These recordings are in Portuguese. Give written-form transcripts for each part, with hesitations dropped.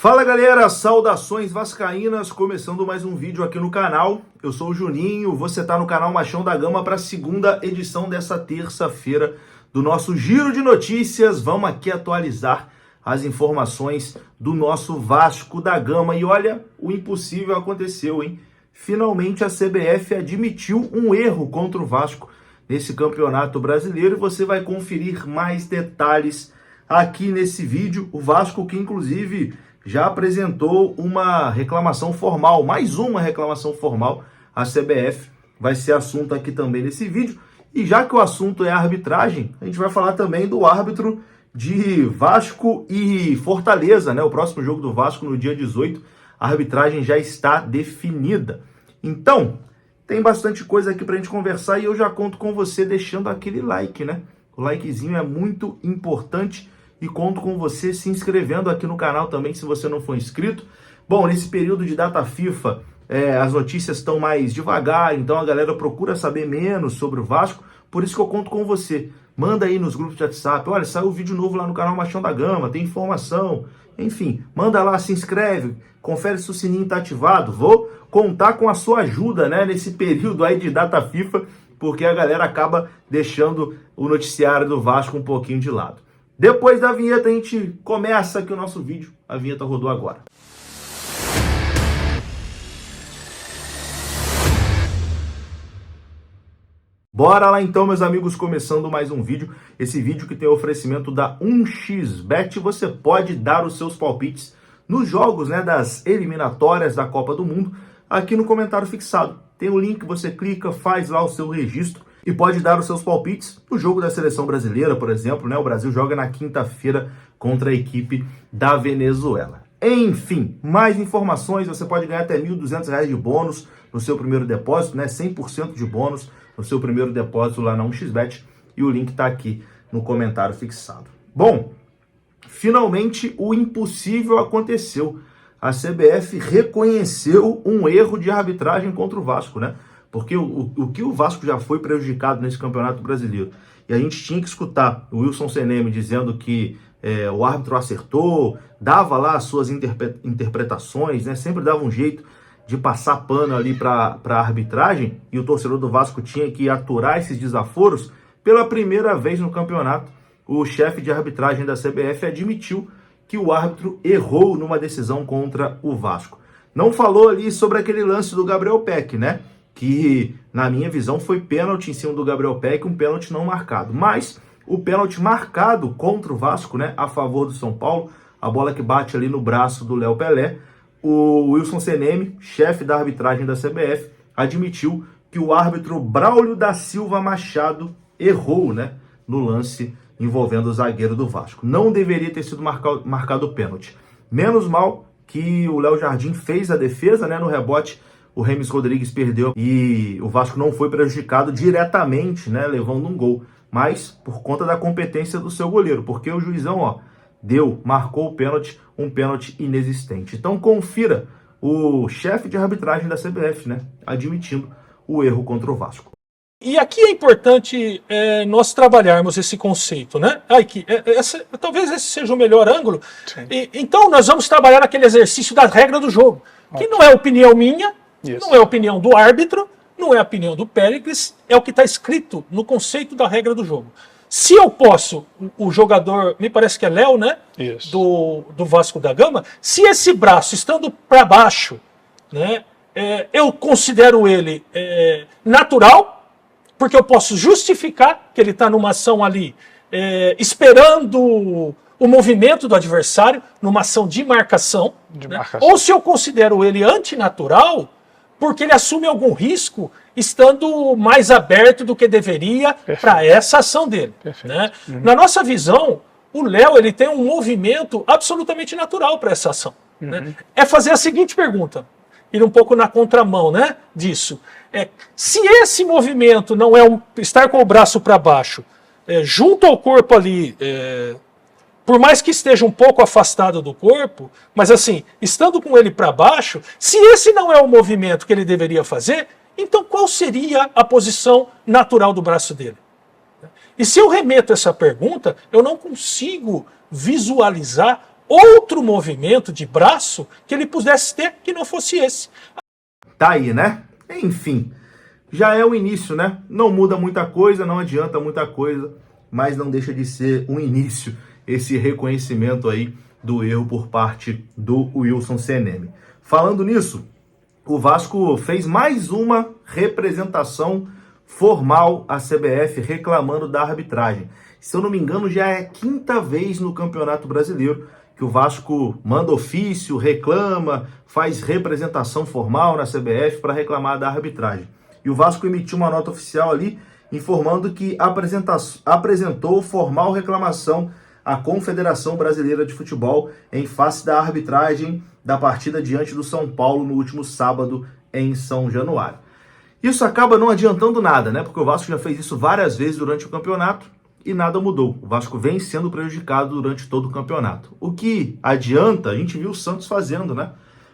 Fala galera, saudações vascaínas, começando mais um vídeo aqui no canal. Eu sou o Juninho, você tá no canal Machão da Gama para a segunda edição dessa terça-feira do nosso Giro de Notícias. Vamos aqui atualizar as informações do nosso Vasco da Gama. E olha, o impossível aconteceu, hein? Finalmente a CBF admitiu um erro contra o Vasco nesse campeonato brasileiro e você vai conferir mais detalhes aqui nesse vídeo. O Vasco que inclusive já apresentou uma reclamação formal, mais uma reclamação formal à CBF, vai ser assunto aqui também nesse vídeo. E já que o assunto é arbitragem, a gente vai falar também do árbitro de Vasco e Fortaleza, né? O próximo jogo do Vasco no dia 18, a arbitragem já está definida. Então, tem bastante coisa aqui pra gente conversar e eu já conto com você deixando aquele like, né? O likezinho é muito importante. E conto com você se inscrevendo aqui no canal também, se você não for inscrito. Bom, nesse período de data FIFA, as notícias estão mais devagar, então a galera procura saber menos sobre o Vasco, por isso que eu conto com você. Manda aí nos grupos de WhatsApp, olha, saiu vídeo novo lá no canal Machão da Gama, tem informação, enfim, manda lá, se inscreve, confere se o sininho está ativado. Vou contar com a sua ajuda, né, nesse período aí de data FIFA, porque a galera acaba deixando o noticiário do Vasco um pouquinho de lado. Depois da vinheta a gente começa aqui o nosso vídeo. A vinheta rodou agora. Bora lá então, meus amigos, começando mais um vídeo. Esse vídeo que tem o oferecimento da 1xBet. Você pode dar os seus palpites nos jogos, né, das eliminatórias da Copa do Mundo aqui no comentário fixado. Tem o link, você clica, faz lá o seu registro e pode dar os seus palpites no jogo da seleção brasileira, por exemplo, né? O Brasil joga na quinta-feira contra a equipe da Venezuela. Enfim, mais informações, você pode ganhar até R$ 1.200 de bônus no seu primeiro depósito, né? 100% de bônus no seu primeiro depósito lá na 1xBet e o link está aqui no comentário fixado. Bom, finalmente o impossível aconteceu. A CBF reconheceu um erro de arbitragem contra o Vasco, né? Porque o que o Vasco já foi prejudicado nesse campeonato brasileiro, e a gente tinha que escutar o Wilson Senem dizendo que o árbitro acertou, dava lá as suas interpretações, né? Sempre dava um jeito de passar pano ali para a arbitragem, e o torcedor do Vasco tinha que aturar esses desaforos. Pela primeira vez no campeonato, o chefe de arbitragem da CBF admitiu que o árbitro errou numa decisão contra o Vasco. Não falou ali sobre aquele lance do Gabriel Peck, né? Que, na minha visão, foi pênalti em cima do Gabriel Peck, um pênalti não marcado. Mas o pênalti marcado contra o Vasco, né, a favor do São Paulo, a bola que bate ali no braço do Léo Pelé, o Wilson Senem, chefe da arbitragem da CBF, admitiu que o árbitro Braulio da Silva Machado errou, né, no lance envolvendo o zagueiro do Vasco. Não deveria ter sido marcado o pênalti. Menos mal que o Léo Jardim fez a defesa, né, no rebote. O Remis Rodrigues perdeu e o Vasco não foi prejudicado diretamente, né, levando um gol. Mas por conta da competência do seu goleiro, porque o juizão, marcou o pênalti, um pênalti inexistente. Então confira o chefe de arbitragem da CBF, né, admitindo o erro contra o Vasco. E aqui é importante nós trabalharmos esse conceito, né? Talvez esse seja o melhor ângulo. Então nós vamos trabalhar naquele exercício da regra do jogo, que não é opinião minha, não é opinião do árbitro, não é a opinião do Péricles, é o que está escrito no conceito da regra do jogo. Se eu posso, o jogador, me parece que é Léo, né? Do Vasco da Gama, se esse braço estando para baixo, né, eu considero ele natural, porque eu posso justificar que ele está numa ação ali, esperando o movimento do adversário, numa ação de marcação. Né? Ou se eu considero ele antinatural, porque ele assume algum risco estando mais aberto do que deveria para essa ação dele. Né? Na nossa visão, o Léo ele tem um movimento absolutamente natural para essa ação. Né? É fazer a seguinte pergunta, ir um pouco na contramão, né, disso. Se esse movimento não é estar com o braço para baixo, junto ao corpo ali, por mais que esteja um pouco afastado do corpo, mas assim, estando com ele para baixo, se esse não é o movimento que ele deveria fazer, então qual seria a posição natural do braço dele? E se eu remeto essa pergunta, eu não consigo visualizar outro movimento de braço que ele pudesse ter que não fosse esse. Tá aí, né? Enfim, já é o início, né? Não muda muita coisa, não adianta muita coisa, mas não deixa de ser um início esse reconhecimento aí do erro por parte do Wilson CNM. Falando nisso, o Vasco fez mais uma representação formal à CBF reclamando da arbitragem. Se eu não me engano, já é a 5ª vez no Campeonato Brasileiro que o Vasco manda ofício, reclama, faz representação formal na CBF para reclamar da arbitragem. E o Vasco emitiu uma nota oficial ali informando que apresentou formal reclamação à Confederação Brasileira de Futebol em face da arbitragem da partida diante do São Paulo no último sábado em São Januário. Isso acaba não adiantando nada, né? Porque o Vasco já fez isso várias vezes durante o campeonato e nada mudou. O Vasco vem sendo prejudicado durante todo o campeonato. O que adianta, a gente viu o Santos fazendo, né?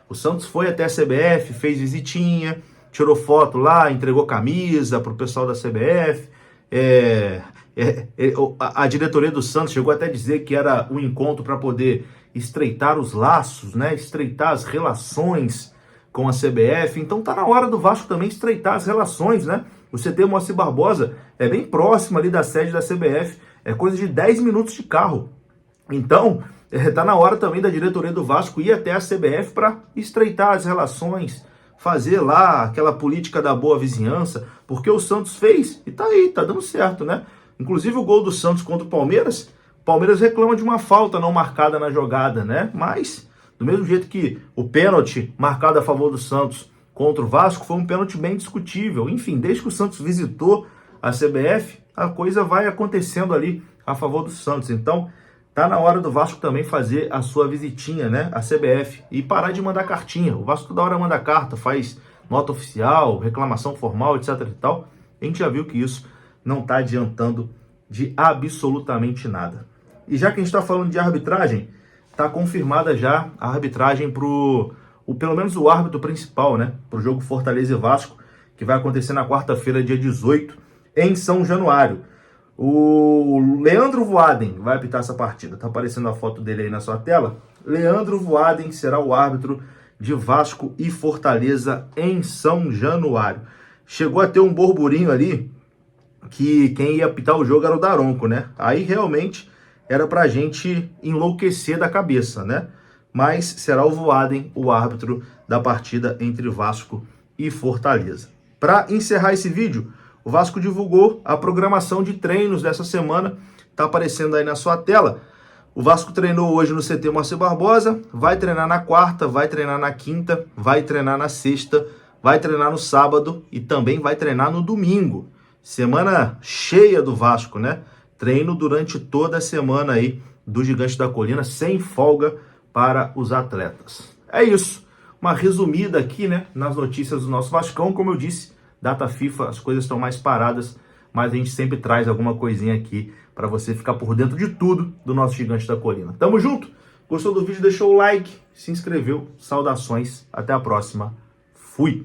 O Santos foi até a CBF, fez visitinha, tirou foto lá, entregou camisa pro pessoal da CBF. A diretoria do Santos chegou até a dizer que era um encontro para poder estreitar os laços, né? Estreitar as relações com a CBF. Então tá na hora do Vasco também estreitar as relações, né? O CT Moacir Barbosa é bem próximo ali da sede da CBF, é coisa de 10 minutos de carro. Então, tá na hora também da diretoria do Vasco ir até a CBF para estreitar as relações, fazer lá aquela política da boa vizinhança, porque o Santos fez e tá aí, tá dando certo, né? Inclusive o gol do Santos contra o Palmeiras reclama de uma falta não marcada na jogada, né? Mas, do mesmo jeito que o pênalti marcado a favor do Santos contra o Vasco foi um pênalti bem discutível. Enfim, desde que o Santos visitou a CBF, a coisa vai acontecendo ali a favor do Santos. Então, tá na hora do Vasco também fazer a sua visitinha, né, à CBF, e parar de mandar cartinha. O Vasco toda hora manda carta, faz nota oficial, reclamação formal, etc e tal. A gente já viu que isso não tá adiantando de absolutamente nada. E já que a gente tá falando de arbitragem, tá confirmada já a arbitragem pelo menos o árbitro principal, né, pro jogo Fortaleza e Vasco, que vai acontecer na quarta-feira, dia 18, em São Januário. O Leandro Voaden vai apitar essa partida. Tá aparecendo a foto dele aí na sua tela. Leandro Voaden será o árbitro de Vasco e Fortaleza em São Januário. Chegou a ter um burburinho ali que quem ia apitar o jogo era o Daronco, né? Aí realmente era pra gente enlouquecer da cabeça, né? Mas será o Voaden o árbitro da partida entre Vasco e Fortaleza. Para encerrar esse vídeo, o Vasco divulgou a programação de treinos dessa semana, tá aparecendo aí na sua tela. O Vasco treinou hoje no CT Moacir Barbosa, vai treinar na quarta, vai treinar na quinta, vai treinar na sexta, vai treinar no sábado e também vai treinar no domingo. Semana cheia do Vasco, né? Treino durante toda a semana aí do Gigante da Colina, sem folga para os atletas. É isso, uma resumida aqui, né, nas notícias do nosso Vascão. Como eu disse, data FIFA, as coisas estão mais paradas, mas a gente sempre traz alguma coisinha aqui para você ficar por dentro de tudo do nosso Gigante da Colina. Tamo junto? Gostou do vídeo? Deixou o like, se inscreveu, saudações, até a próxima, fui!